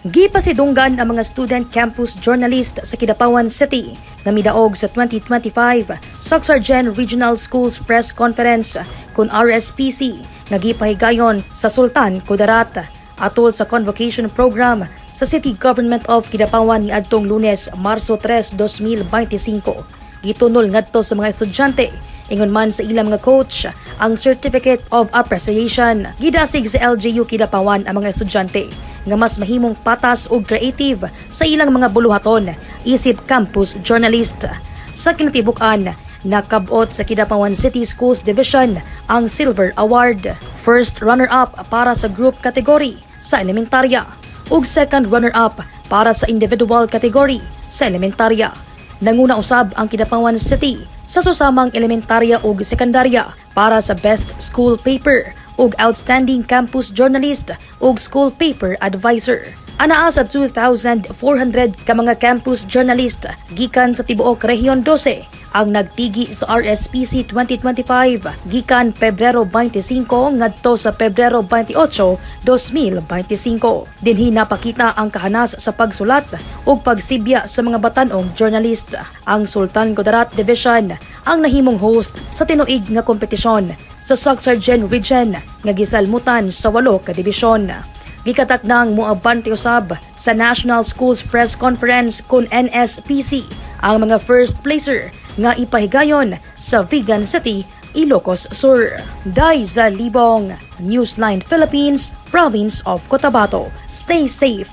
Gipasidunggan ang mga student campus journalist sa Kidapawan City na midaog sa 2025 SOCCKSARGEN Regional Schools Press Conference kun RSPC nga gipahigayon sa Sultan Kudarat atol sa convocation program sa City Government of Kidapawan niadtong Lunes, Marso 3, 2025. Gitunol ngadto sa mga estudyante ingon man sa ilang mga coach ang Certificate of Appreciation. Gidasig sa LGU Kidapawan ang mga estudyante nga mas mahimong patas ug creative sa ilang mga buluhaton isip campus journalist. Sa kinatibuk-an, nakabot sa Kidapawan City Schools Division ang Silver Award. First runner-up para sa group category sa elementarya ug second runner-up para sa individual category sa elementarya. Nanguna usab ang Kidapawan City sa susamang elementarya ug sekundarya para sa Best School Paper ug Outstanding Campus Journalist ug School Paper Advisor. Anaa sa 2,400 ka mga campus journalist gikan sa tibuok Rehiyon 12 ang nagtigi sa RSPC 2025 gikan Pebrero 25 ngadto sa Pebrero 28, 2025. Dinhi napakita ang kahanas sa pagsulat ug pagsibya sa mga batanong journalist. Ang Sultan Kudarat Division ang nahimong host sa tinuig nga kompetisyon sa SOCCKSARGEN Region nga gisalmutan sa 8 ka dibisyon. Gikatakdang moabante usab sa National Schools Press Conference kun NSPC ang mga first placer nga ipahigayon sa Vegan City, Ilocos Sur. Dai za Libong, Newsline Philippines, Province of Cotabato. Stay safe